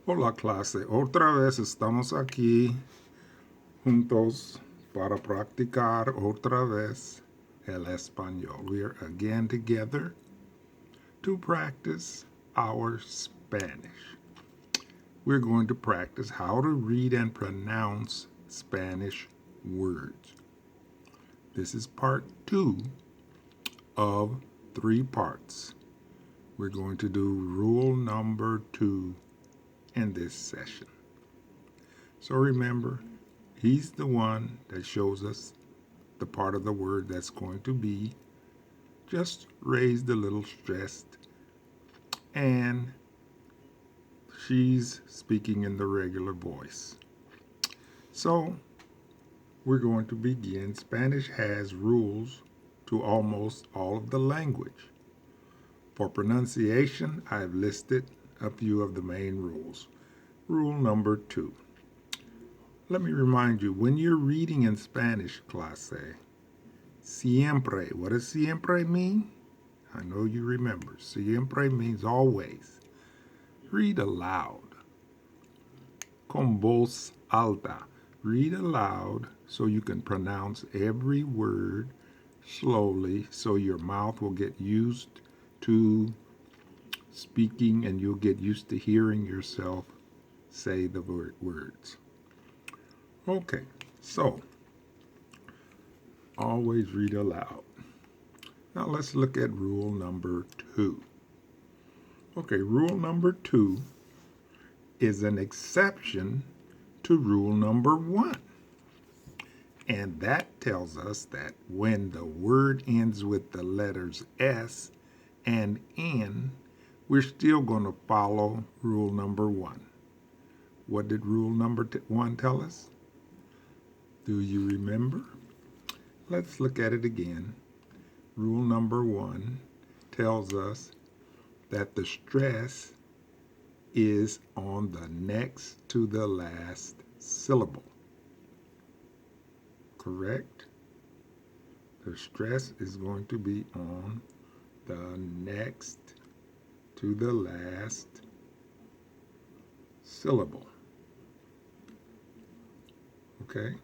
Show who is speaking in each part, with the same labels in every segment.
Speaker 1: Hola clase, otra vez estamos aquí juntos para practicar otra vez el español. We are again together to practice our Spanish. We're going to practice how to read and pronounce Spanish words. This is part 2 of 3 parts. We're going to do rule number 2 in this session. So remember, he's the one that shows us the part of the word that's going to be just raised a little stressed, and she's speaking in the regular voice. So we're going to begin. Spanish has rules to almost all of the language. For pronunciation, I've listed a few of the main rules. Rule number 2. Let me remind you, when you're reading in Spanish, clase, siempre. What does siempre mean? I know you remember. Siempre means always. Read aloud. Con voz alta. Read aloud so you can pronounce every word slowly so your mouth will get used to speaking and you'll get used to hearing yourself say the words. Okay, so always read aloud. Now let's look at rule number 2. Okay, rule number 2 is an exception to rule number 1. And that tells us that when the word ends with the letters S and N, we're still going to follow rule number 1. What did rule number 1 tell us? Do you remember? Let's look at it again. Rule number 1 tells us that the stress is on the next to the last syllable. Correct? The stress is going to be on the next to the last syllable. Okay?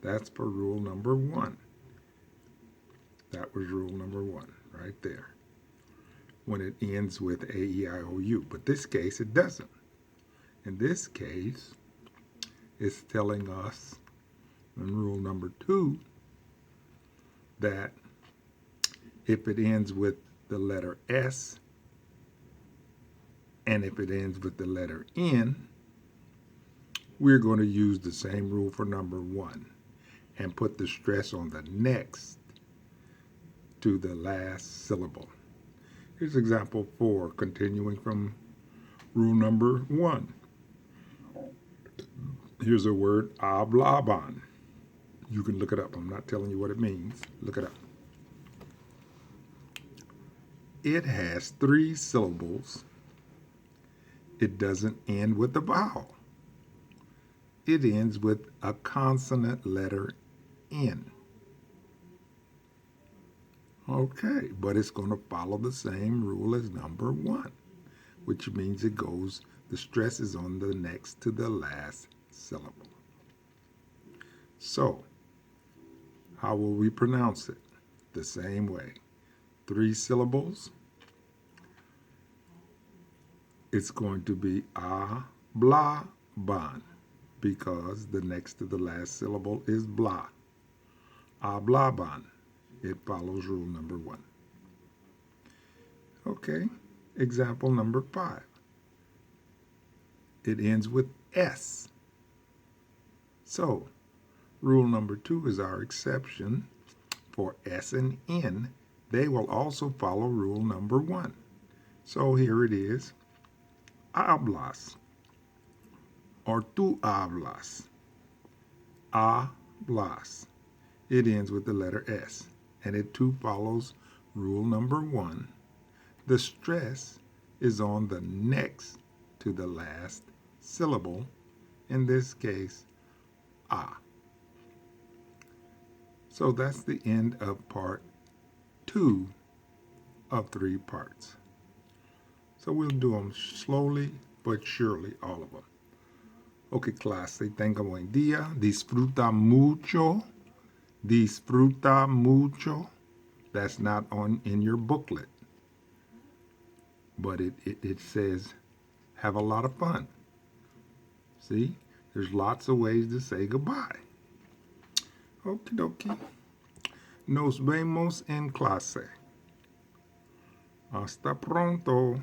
Speaker 1: That's for rule number 1. That was rule number 1 right there. When it ends with A-E-I-O-U. But this case, it doesn't. In this case, it's telling us in rule number 2 that if it ends with the letter S and if it ends with the letter N, we're going to use the same rule for number 1 and put the stress on the next to the last syllable. Here's example 4, continuing from rule number 1. Here's a word, hablaban. You can look it up. I'm not telling you what it means. Look it up. It has 3 syllables. It doesn't end with a vowel. It ends with a consonant letter N. Okay, but it's going to follow the same rule as number 1, which means it goes, the stress is on the next to the last syllable. So, how will we pronounce it? The same way. 3 syllables. It's going to be hablaban because the next to the last syllable is bla. Hablaban. It follows rule number 1. Okay, example number 5. It ends with S. So, rule number 2 is our exception. For S and N, they will also follow rule number 1. So here it is. Hablas, or tú hablas. Hablas. It ends with the letter S, and it too follows rule number 1. The stress is on the next to the last syllable, in this case, a. So that's the end of part 2 of 3 parts. So we'll do them slowly but surely, all of them. Okay, clase, tenga buen día. Disfruta mucho. Disfruta mucho. That's not in your booklet, but it says have a lot of fun. See, there's lots of ways to say goodbye. Okie dokie. Nos vemos en clase. Hasta pronto.